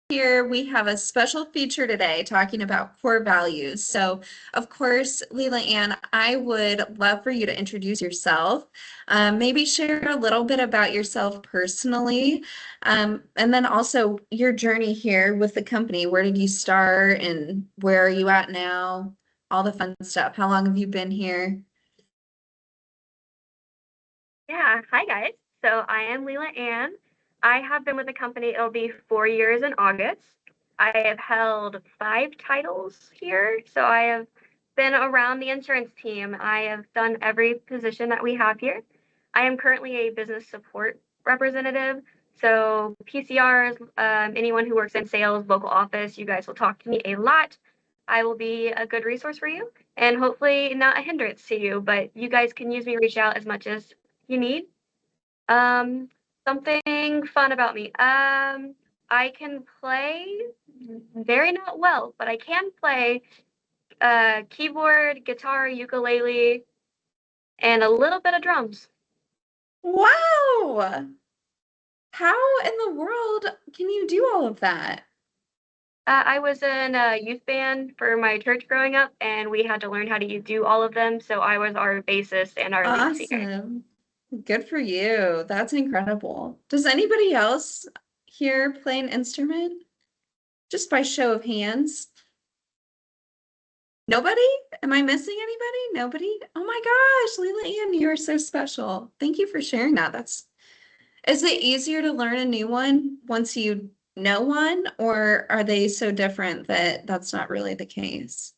Here we have a special feature today talking about core values. So, of course, Leila Ann, I would love for you to introduce yourself, maybe share a little bit about yourself personally, and then also your journey here with the company. Where did you start and where are you at now? All the fun stuff. How long have you been here? Yeah, hi guys. So I am Leela Ann. I have been with the company, it'll be 4 years in August. I have held 5 titles here. So I have been around the insurance team. I have done every position that we have here. I am currently a business support representative. So PCRs, anyone who works in sales, local office, you guys will talk to me a lot. I will be a good resource for you and hopefully not a hindrance to you, but you guys can use me, reach out as much as you need. Um, Something fun about me. I can play very not well, but I can play keyboard, guitar, ukulele, and a little bit of drums. Wow! How in the world can you do all of that? I was in a youth band for my church growing up, and we had to learn how to do all of them. So I was our bassist and our lead singer. Awesome. Good for you. That's incredible. Does anybody else here play an instrument? Just by show of hands? Nobody? Am I missing anybody? Nobody? Oh my gosh, Leila Ann, you are so special. Thank you for sharing that. Is it easier to learn a new one once you know one, or are they so different that that's not really the case?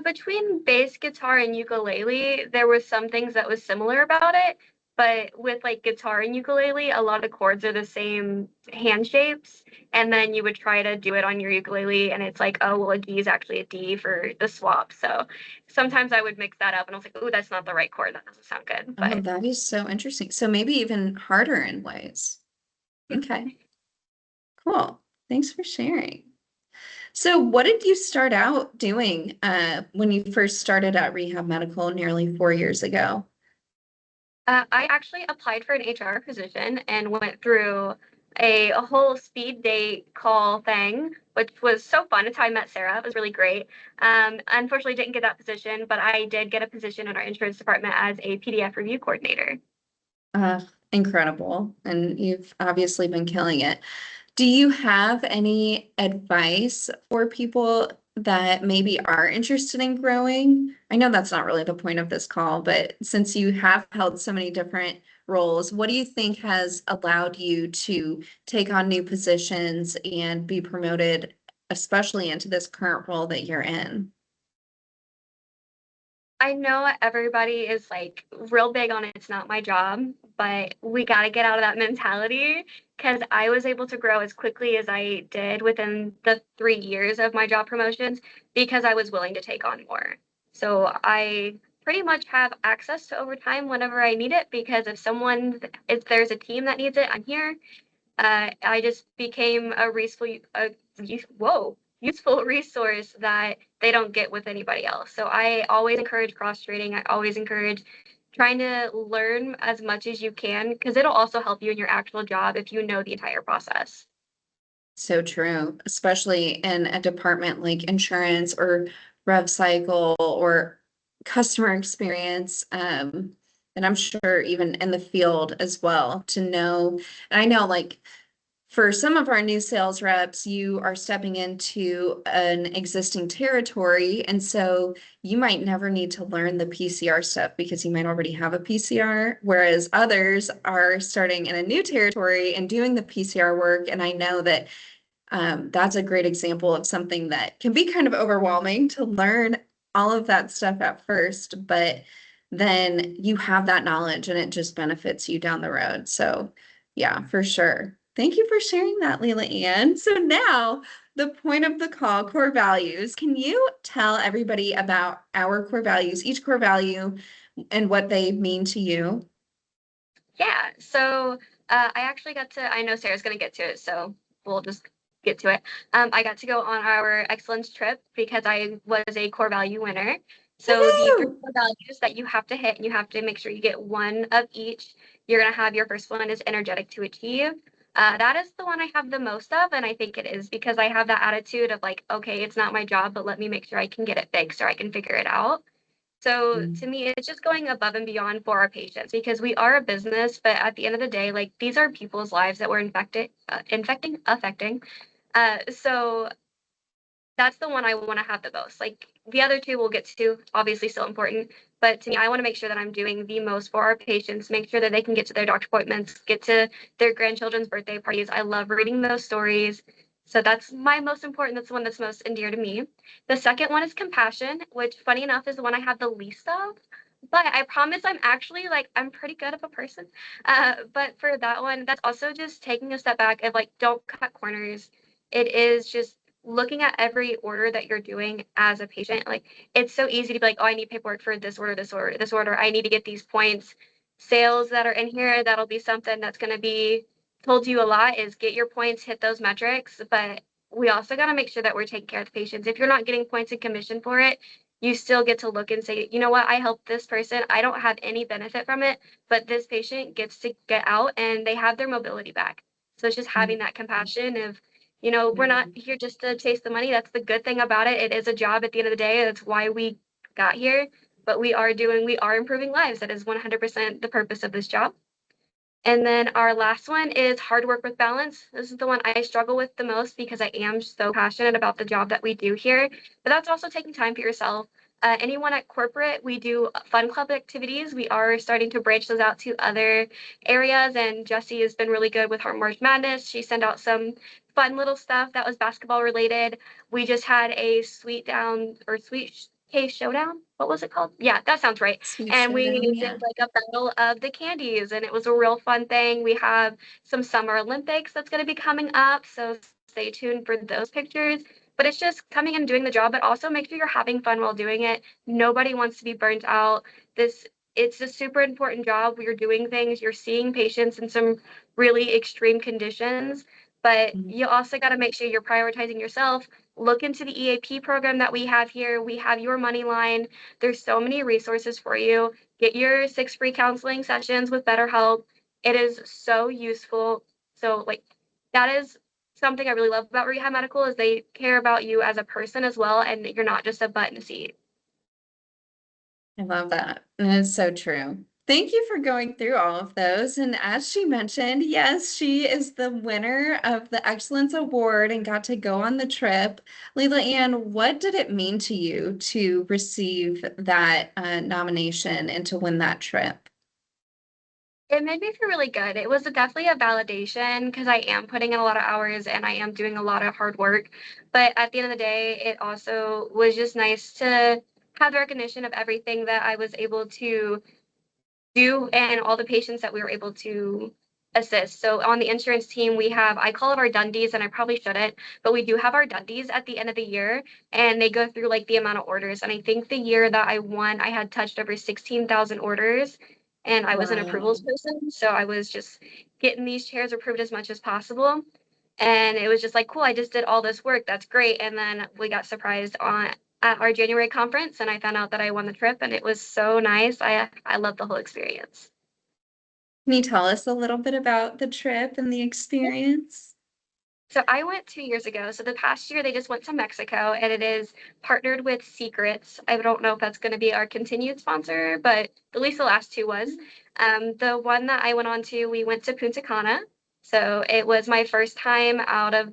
Between bass guitar and ukulele, there was some things that was similar about it, but with like guitar and ukulele, a lot of chords are the same hand shapes, and then you would try to do it on your ukulele, and it's like, oh, well, a D is actually a D for the swap. So sometimes I would mix that up, and I was like, oh, that's not the right chord. That doesn't sound good. Oh, But that is so interesting. So maybe even harder in ways. Okay, cool. Thanks for sharing. So what did you start out doing when you first started at Rehab Medical nearly 4 years ago? I actually applied for an HR position and went through a whole speed date call thing, which was so fun. It's how I met Sarah. It was really great. Unfortunately, didn't get that position, but I did get a position in our insurance department as a PDF review coordinator. Uh, Incredible. And you've obviously been killing it. Do you have any advice for people that maybe are interested in growing? I know that's not really the point of this call, but since you have held so many different roles, what do you think has allowed you to take on new positions and be promoted, especially into this current role that you're in? I know everybody is like real big on it's not my job, but we got to get out of that mentality because I was able to grow as quickly as I did within the 3 years of my job promotions because I was willing to take on more. So I pretty much have access to overtime whenever I need it because if there's a team that needs it, I'm here. I just became useful resource that they don't get with anybody else. So I always encourage cross training. I always encourage trying to learn as much as you can because it'll also help you in your actual job if you know the entire process. So true, especially in a department like insurance or rev cycle or customer experience. And I'm sure even in the field as well to know. And I know like for some of our new sales reps, you are stepping into an existing territory. And so you might never need to learn the PCR stuff because you might already have a PCR, whereas others are starting in a new territory and doing the PCR work. And I know that that's a great example of something that can be kind of overwhelming to learn all of that stuff at first, but then you have that knowledge and it just benefits you down the road. So, yeah, for sure. Thank you for sharing that, Leila Ann. So now the point of the call, core values. Can you tell everybody about our core values, each core value, and what they mean to you? Yeah. So I actually got to. I know Sarah's gonna get to it, so we'll just get to it. I got to go on our excellence trip because I was a core value winner. So the three Woohoo! core values that you have to hit, and you have to make sure you get one of each. You're gonna have your first one is energetic to achieve. That is the one I have the most of, and I think it is because I have that attitude of like, okay, it's not my job, but let me make sure I can get it fixed or I can figure it out. So to Mm. me, it's just going above and beyond for our patients because we are a business, but at the end of the day, like these are people's lives that we're affecting. So that's the one I want to have the most. Like the other two we'll get to, obviously still important, but to me, I want to make sure that I'm doing the most for our patients, make sure that they can get to their doctor appointments, get to their grandchildren's birthday parties. I love reading those stories. So that's my most important. That's the one that's most endear to me. The second one is compassion, which funny enough is the one I have the least of. But I promise I'm actually like I'm pretty good of a person. But for that one, that's also just taking a step back of like don't cut corners. It is just looking at every order that you're doing as a patient. Like it's so easy to be like, oh, I need paperwork for this order, this order, this order. I need to get these points. Sales that are in here, that'll be something that's going to be told to you a lot is get your points, hit those metrics. But we also got to make sure that we're taking care of the patients. If you're not getting points and commission for it, you still get to look and say, you know what, I helped this person. I don't have any benefit from it, but this patient gets to get out and they have their mobility back. So it's just having that compassion of, we're not Mm. here just to chase the money. That's the good thing about it. It is a job at the end of the day. That's why we got here. But we are improving lives. That is 100% the purpose of this job. And then our last one is hard work with balance. This is the one I struggle with the most because I am so passionate about the job that we do here. But that's also taking time for yourself. Anyone at corporate, we do fun club activities. We are starting to branch those out to other areas. And Jessie has been really good with her March Madness. She sent out some fun little stuff that was basketball related. We just had a sweet case showdown. What was it called? Yeah, that sounds right. Sweet And we showdown, did yeah. like a battle of the candies, and it was a real fun thing. We have some Summer Olympics that's going to be coming up, so stay tuned for those pictures. But it's just coming and doing the job, but also make sure you're having fun while doing it. Nobody wants to be burnt out. This It's a super important job where you're doing things, you're seeing patients in some really extreme conditions, but Mm. you also got to make sure you're prioritizing yourself. Look into the EAP program that we have here. We have your money line. There's so many resources for you. Get your 6 free counseling sessions with BetterHelp. It is so useful. So like that is something I really love about Rehab Medical is they care about you as a person as well, and you're not just a butt in a seat. I love that. And it's so true. Thank you for going through all of those. And as she mentioned, yes, she is the winner of the Excellence Award and got to go on the trip. Leila Ann, what did it mean to you to receive that nomination and to win that trip? It made me feel really good. It was definitely a validation because I am putting in a lot of hours and I am doing a lot of hard work. But at the end of the day, it also was just nice to have the recognition of everything that I was able to do and all the patients that we were able to assist. So on the insurance team, we have, I call it our Dundies, and I probably shouldn't, but we do have our Dundies at the end of the year, and they go through like the amount of orders. And I think the year that I won, I had touched over 16,000 orders, and I was an approvals Wow. person. So I was just getting these chairs approved as much as possible. And it was just like, cool, I just did all this work. That's great. And then we got surprised at our January conference and I found out that I won the trip and it was so nice. I loved the whole experience. Can you tell us a little bit about the trip and the experience? So I went 2 years ago. So the past year they just went to Mexico and it is partnered with Secrets. I don't know if that's going to be our continued sponsor, but at least the last two was. The one that I went on to, we went to Punta Cana. So it was my first time out of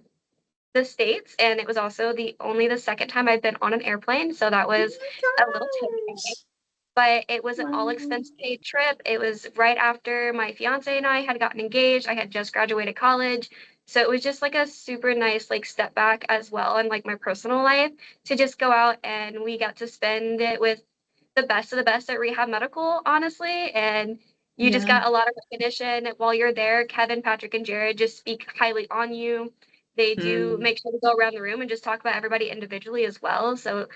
the States, and it was also the second time I've been on an airplane. So that Oh was a little my terrifying. gosh. But it was an all Wow. expense paid trip. It was right after my fiance and I had gotten engaged. I had just graduated college. So it was just like a super nice like step back as well in like my personal life to just go out and we got to spend it with the best of the best at Rehab Medical, honestly. And you just Yeah. got a lot of recognition while you're there. Kevin, Patrick, and Jared just speak highly on you. They do Mm. make sure to go around the room and just talk about everybody individually as well. So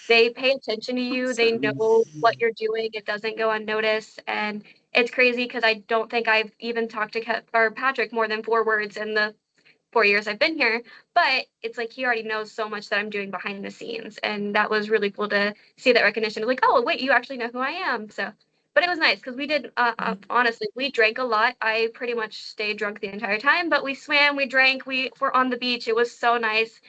they pay attention to you. They Awesome. know what you're doing. It doesn't go unnoticed. And it's crazy because I don't think I've even talked to or Patrick more than 4 words in the 4 years I've been here. But it's like he already knows so much that I'm doing behind the scenes. And that was really cool to see that recognition. Like, oh, wait, you actually know who I am. So But it was nice because we did, honestly, we drank a lot. I pretty much stayed drunk the entire time, but we swam, we drank, we were on the beach. It was so nice.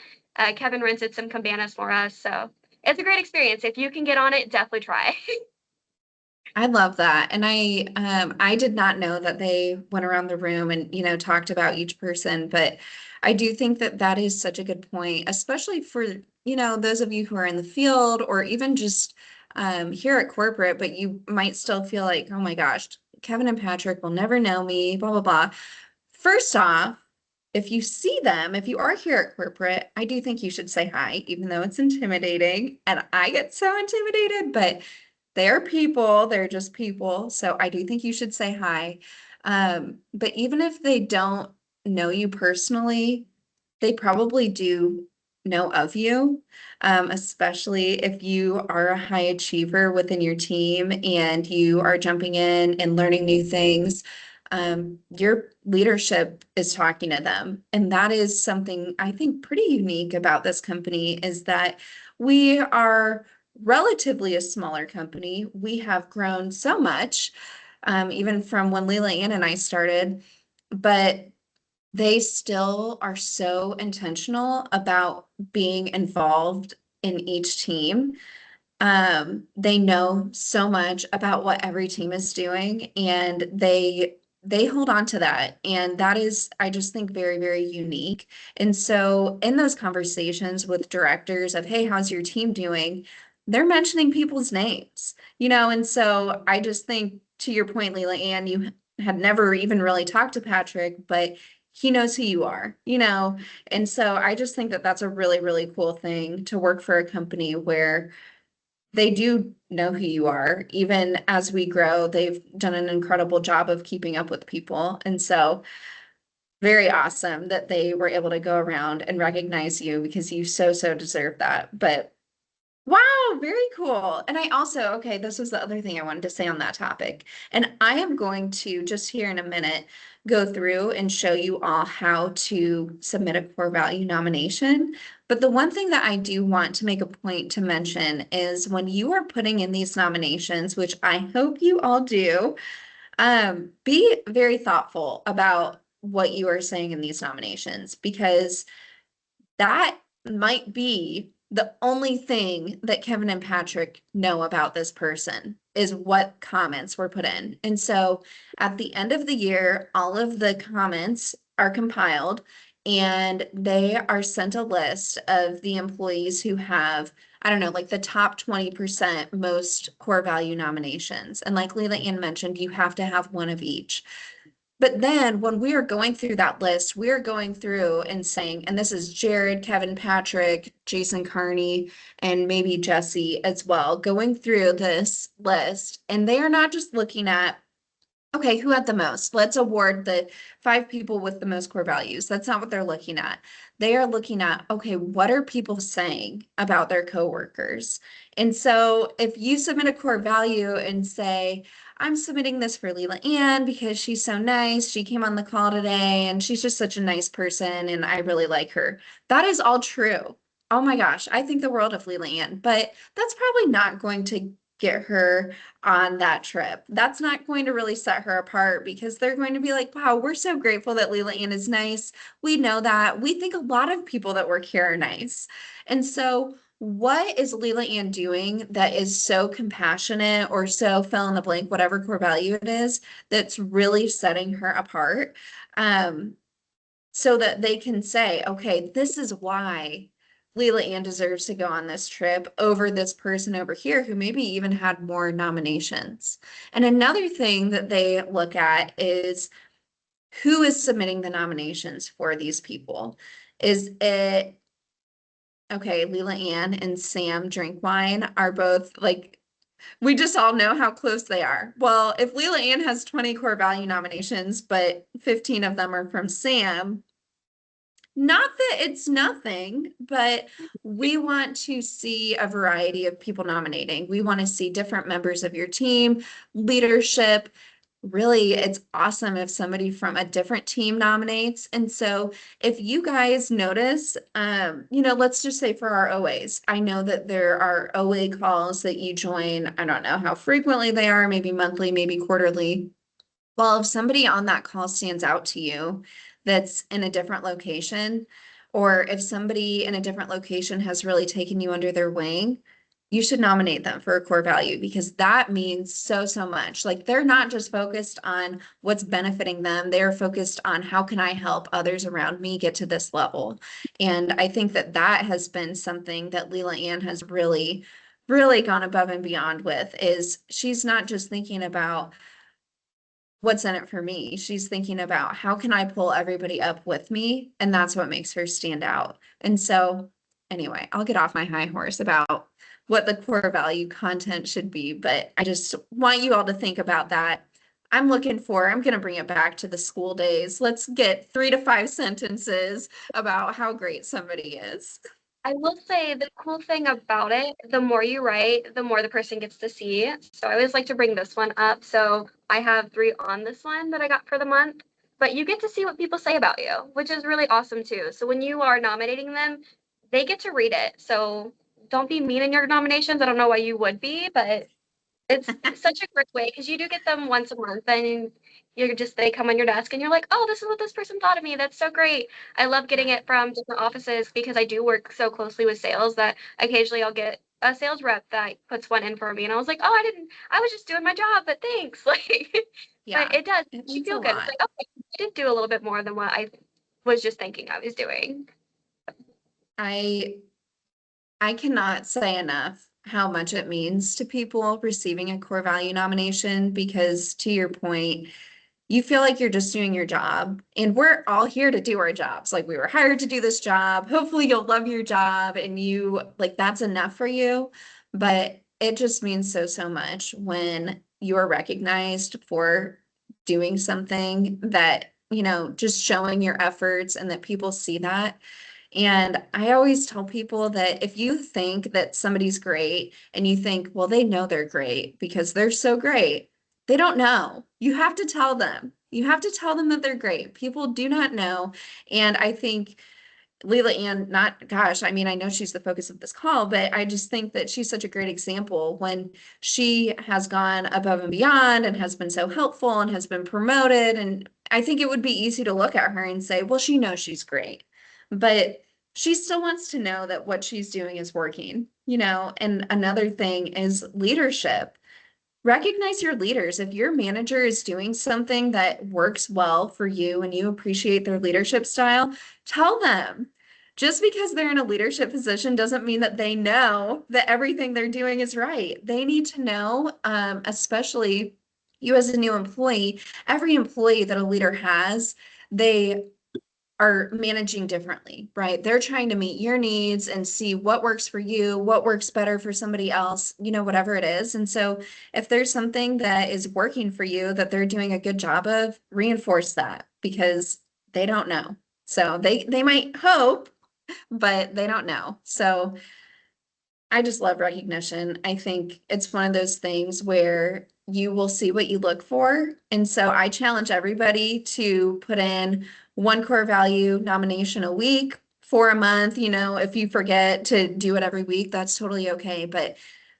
Kevin rented some cabanas for us. So it's a great experience. If you can get on it, definitely try. I love that. And I did not know that they went around the room and, talked about each person, but I do think that that is such a good point, especially for, those of you who are in the field or even just here at corporate, but you might still feel like, oh my gosh, Kevin and Patrick will never know me, blah, blah, blah. First off, if you see them, if you are here at corporate, I do think you should say hi, even though it's intimidating. And I get so intimidated, but they're people, they're just people. So I do think you should say hi. But even if they don't know you personally, they probably do know of you, especially if you are a high achiever within your team and you are jumping in and learning new things. Your leadership is talking to them. And that is something I think pretty unique about this company is that we are relatively a smaller company. We have grown so much, even from when Leila Ann and I started, but they still are so intentional about being involved in each team. They know so much about what every team is doing, and they hold on to that. And that is, I just think, very, very unique. And so in those conversations with directors of, hey, how's your team doing? They're mentioning people's names, and so I just think to your point, Leila Ann, you had never even really talked to Patrick, but he knows who you are, and so I just think that that's a really, really cool thing to work for a company where they do know who you are. Even as we grow, they've done an incredible job of keeping up with people. And so very awesome that they were able to go around and recognize you because you so, so deserve that. But wow, very cool. And I also, okay, this was the other thing I wanted to say on that topic. And I am going to just here in a minute go through and show you all how to submit a core value nomination. But the one thing that I do want to make a point to mention is when you are putting in these nominations, which I hope you all do, be very thoughtful about what you are saying in these nominations because that might be the only thing that Kevin and Patrick know about this person is what comments were put in. And so at the end of the year, all of the comments are compiled and they are sent a list of the employees who have, I don't know, like the top 20% most core value nominations. And like Leila Ann mentioned, you have to have one of each. But then when we are going through that list, we are going through and saying, and this is Jared, Kevin, Patrick, Jason Carney, and maybe Jesse as well, going through this list. And they are not just looking at, okay, who had the most? Let's award the 5 people with the most core values. That's not what they're looking at. They are looking at, okay, what are people saying about their coworkers? And so if you submit a core value and say, I'm submitting this for Leila Ann because she's so nice. She came on the call today and she's just such a nice person and I really like her. That is all true. Oh my gosh, I think the world of Leila Ann, but that's probably not going to get her on that trip. That's not going to really set her apart because they're going to be like, wow, we're so grateful that Leila Ann is nice. We know that. We think a lot of people that work here are nice. And so what is Leila Ann doing that is so compassionate or so fill in the blank, whatever core value it is, that's really setting her apart? So that they can say, okay, this is why Leila Ann deserves to go on this trip over this person over here who maybe even had more nominations. And another thing that they look at is who is submitting the nominations for these people. Is it, okay, Leila Ann and Sam Drinkwine are both like, we just all know how close they are. Well, if Leila Ann has 20 core value nominations, but 15 of them are from Sam, not that it's nothing, but we want to see a variety of people nominating. We want to see different members of your team, leadership. really, it's awesome if somebody from a different team nominates. And so if you guys notice, let's just say for our OAs, I know that there are OA calls that you join. I don't know how frequently they are, maybe monthly, maybe quarterly. Well, if somebody on that call stands out to you that's in a different location, or if somebody in a different location has really taken you under their wing, you should nominate them for a core value because that means so, so much. Like they're not just focused on what's benefiting them, they're focused on how can I help others around me get to this level. And I think that that has been something that Leela Ann has really, really gone above and beyond with is she's not just thinking about what's in it for me. She's thinking about how can I pull everybody up with me? And that's what makes her stand out. And so, anyway, I'll get off my high horse about what the core value content should be, but I just want you all to think about that. I'm going to bring it back to the school days. Let's get 3 to 5 sentences about how great somebody is. I will say the cool thing about it, the more you write, the more the person gets to see. So I always like to bring this one up. So I have 3 on this one that I got for the month, but you get to see what people say about you, which is really awesome too. So when you are nominating them, they get to read it. So don't be mean in your nominations. I don't know why you would be, but it's such a great way because you do get them once a month and they come on your desk and you're like, oh, this is what this person thought of me. That's so great. I love getting it from different offices because I do work so closely with sales that occasionally I'll get a sales rep that puts one in for me. And I was like, oh, I was just doing my job, but thanks. Like, but Yeah, it does, it you means a feel good. It's lot. like, okay, I did do a little bit more than what I was just thinking I was doing. I I cannot say enough how much it means to people receiving a core value nomination because to your point, you feel like you're just doing your job and we're all here to do our jobs. Like we were hired to do this job. Hopefully you'll love your job and you like that's enough for you. But it just means so, so much when you're recognized for doing something that, just showing your efforts and that people see that. And I always tell people that if you think that somebody's great and you think, well, they know they're great because they're so great, they don't know. You have to tell them. You have to tell them that they're great. People do not know. And I think Leila Ann, not, gosh, I mean, I know she's the focus of this call, but I just think that she's such a great example when she has gone above and beyond and has been so helpful and has been promoted. And I think it would be easy to look at her and say, well, she knows she's great, but she still wants to know that what she's doing is working. And another thing is leadership. Recognize your leaders. If your manager is doing something that works well for you and you appreciate their leadership style, tell them. Just because they're in a leadership position doesn't mean that they know that everything they're doing is right. They need to know, especially you as a new employee, every employee that a leader has, they are managing differently, right? They're trying to meet your needs and see what works for you, what works better for somebody else, whatever it is. And so if there's something that is working for you that they're doing a good job of, reinforce that because they don't know. So they might hope, but they don't know. So I just love recognition. I think it's one of those things where you will see what you look for. And so I challenge everybody to put in one core value nomination a week for a month. If you forget to do it every week, that's totally okay. But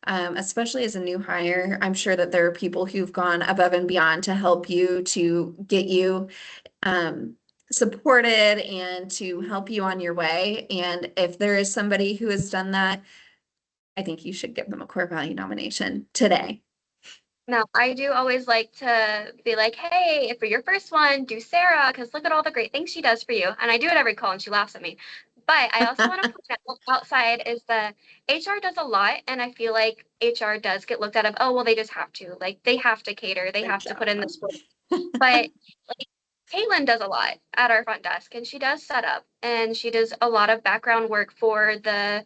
especially as a new hire, I'm sure that there are people who've gone above and beyond to help you, to get you um, supported and to help you on your way. And if there is somebody who has done that, I think you should give them a core value nomination today. Now, I do always like to be like, hey, for your first one, do Sarah, because look at all the great things she does for you. And I do it every call and she laughs at me. But I also want to point out outside is that HR does a lot. And I feel like HR does get looked at of, oh, well, they just have to. Like they have to cater, they Good have to put job. in this work. But like Caitlin does a lot at our front desk and she does setup and she does a lot of background work for the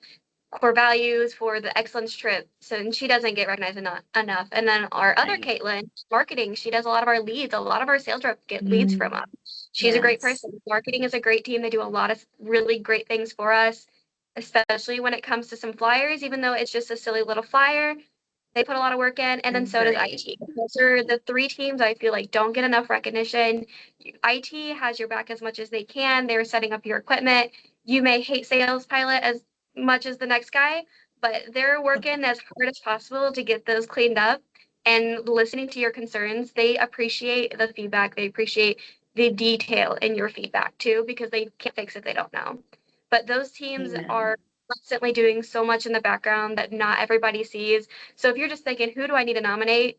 core values for the excellence trip. So and she doesn't get recognized enough. And then our other Right. Caitlin, marketing, she does a lot of our leads. A lot of our sales reps get leads from us. Mm, She's a great yes. person. Marketing is a great team. They do a lot of really great things for us, especially when it comes to some flyers, even though it's just a silly little flyer. They put a lot of work in, and then so does Great. IT. Those are the three teams I feel like don't get enough recognition. IT has your back as much as they can. They're setting up your equipment. You may hate Sales Pilot as much as the next guy, but they're working as hard as possible to get those cleaned up and listening to your concerns. They appreciate the feedback. They appreciate the detail in your feedback too, because they can't fix it they don't know. But those teams Amen. are constantly doing so much in the background that not everybody sees. So if you're just thinking, who do I need to nominate?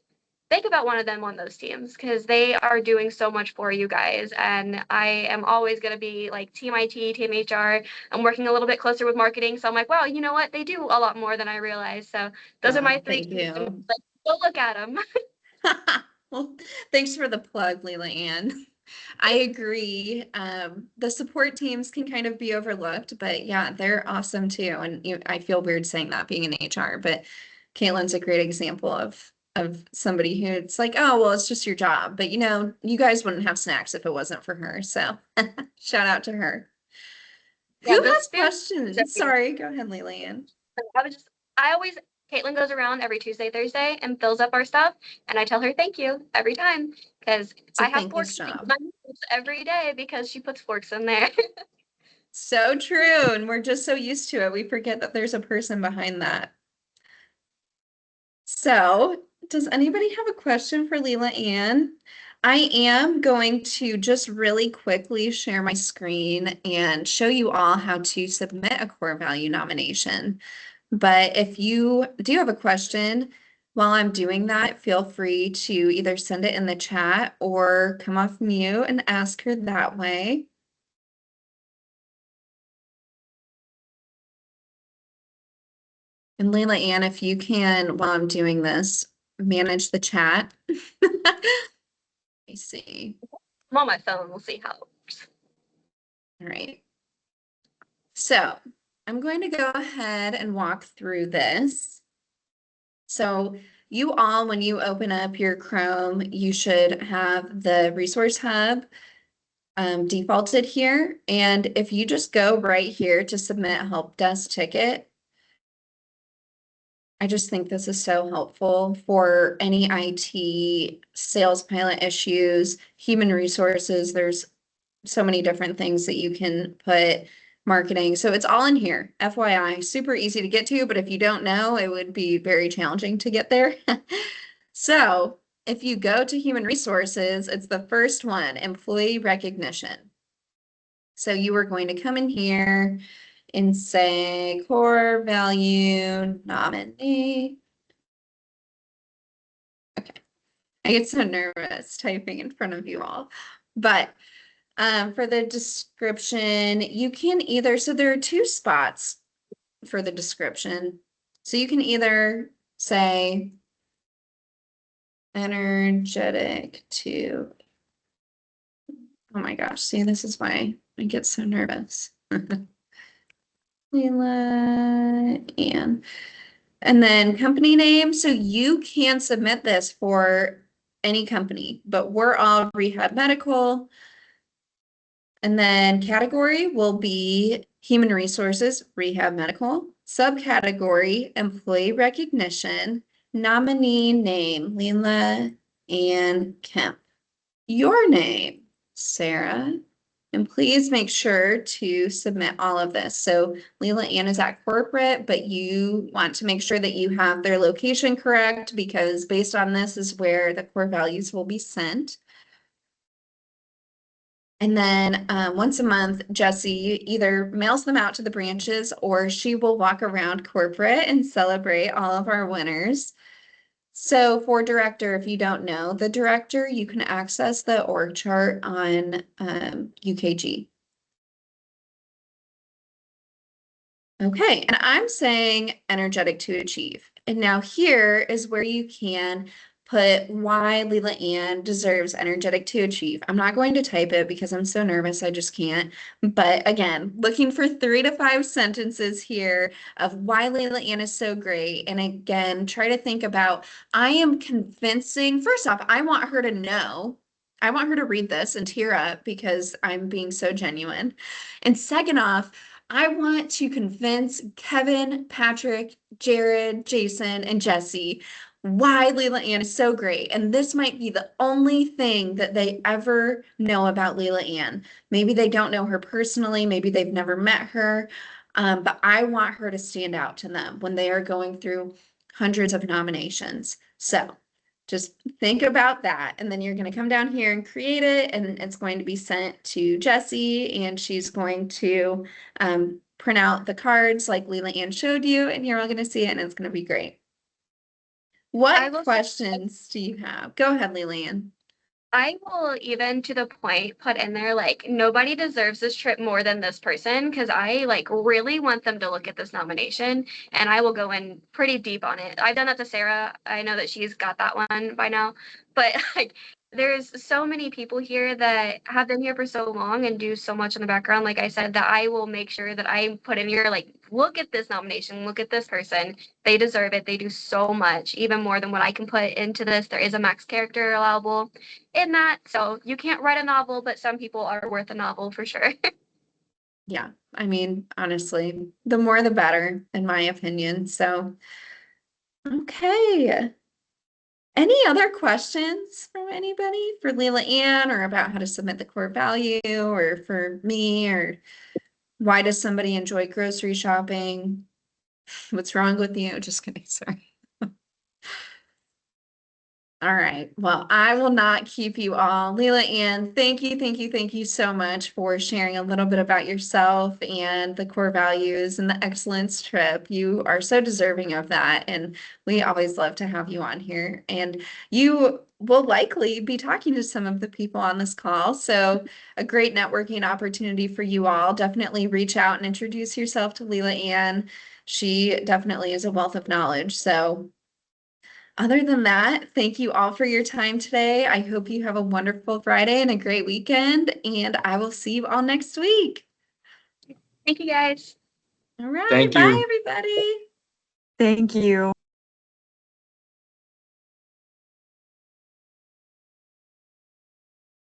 Think about one of them on those teams because they are doing so much for you guys. And I am always going to be like Team IT, Team HR. I'm working a little bit closer with marketing. So I'm like, wow, you know what? They do a lot more than I realized. So those are Oh, my three thank teams. And you. like, go look at them. Well, thanks for the plug, Leila Ann. I agree. The support teams can kind of be overlooked, but yeah, they're awesome too. And I feel weird saying that being in HR, but Caitlin's a great example of somebody who it's like, oh, well, it's just your job. But you guys wouldn't have snacks if it wasn't for her. So shout out to her. Who Yeah, this has food is questions? everywhere. Sorry, go ahead, Leland. I always, Caitlin goes around every Tuesday, Thursday and fills up our stuff. And I tell her thank you every time because It's a I have thankless forks job. every day because she puts forks in there. So true. And we're just so used to it. We forget that there's a person behind that. So, does anybody have a question for Leila Ann? I am going to just really quickly share my screen and show you all how to submit a core value nomination. But if you do have a question while I'm doing that, feel free to either send it in the chat or come off mute and ask her that way. And Leila Ann, if you can, while I'm doing this, manage the chat. Let me see. I'm on my phone. We'll see how it works. All right. So I'm going to go ahead and walk through this. So you all, when you open up your Chrome, you should have the resource hub defaulted here. And if you just go right here to submit a help desk ticket, I just think this is so helpful for any IT sales pilot issues, human resources. There's so many different things that you can put marketing. So it's all in here. FYI, super easy to get to, but if you don't know, it would be very challenging to get there. So if you go to human resources, it's the first one, employee recognition. So you are going to come in here and say core value nominee. Okay. I get so nervous typing in front of you all, but for the description, you can either, so there are two spots for the description. So you can either say energetic to, oh my gosh, see, this is why I get so nervous. Leila and then company name. So you can submit this for any company, but we're all Rehab Medical. And then category will be human resources, Rehab Medical, subcategory, employee recognition, nominee name, Leila and Kemp. Your name, Sarah, and please make sure to submit all of this. So Leila Ann is at corporate, but you want to make sure that you have their location correct because based on this is where the core values will be sent. And then once a month, Jessie either mails them out to the branches or she will walk around corporate and celebrate all of our winners. So for director, if you don't know the director, you can access the org chart on UKG. Okay, and I'm saying energetic to achieve. And now here is where you can put why Leila Ann deserves energetic to achieve. I'm not going to type it because I'm so nervous, I just can't. But again, looking for 3 to 5 sentences here of why Leila Ann is so great. And again, try to think about, I am convincing, first off, I want her to know. I want her to read this and tear up because I'm being so genuine. And second off, I want to convince Kevin, Patrick, Jared, Jason, and Jesse why Leila Ann is so great. And this might be the only thing that they ever know about Leila Ann. Maybe they don't know her personally, maybe they've never met her. But I want her to stand out to them when they are going through hundreds of nominations. So just think about that. And then you're going to come down here and create it. And it's going to be sent to Jessie, and she's going to print out the cards like Leila Ann showed you, and you're all going to see it, and it's going to be great. I What will say, questions do you have? Go ahead, Leila Ann. I will even to the point put in there like nobody deserves this trip more than this person because I like really want them to look at this nomination and I will go in pretty deep on it. I've done that to Sarah. I know that she's got that one by now, but like there's so many people here that have been here for so long and do so much in the background. Like I said, that I will make sure that I put in here like look at this nomination, look at this person. They deserve it. They do so much, even more than what I can put into this. There is a max character allowable in that. So you can't write a novel, but some people are worth a novel for sure. Yeah, I mean, honestly, the more the better, in my opinion. So, okay. Any other questions from anybody for Leila Ann, or about how to submit the core value, or for me, or why does somebody enjoy grocery shopping? What's wrong with you? Just kidding, sorry. All right. Well, I will not keep you all. Leila Ann, thank you so much for sharing a little bit about yourself and the core values and the excellence trip. You are so deserving of that. And we always love to have you on here. And you will likely be talking to some of the people on this call. So a great networking opportunity for you all. Definitely reach out and introduce yourself to Leila Ann. She definitely is a wealth of knowledge. So other than that, thank you all for your time today. I hope you have a wonderful Friday and a great weekend, and I will see you all next week. Thank you guys. All right, Thank bye you. everybody. Thank you.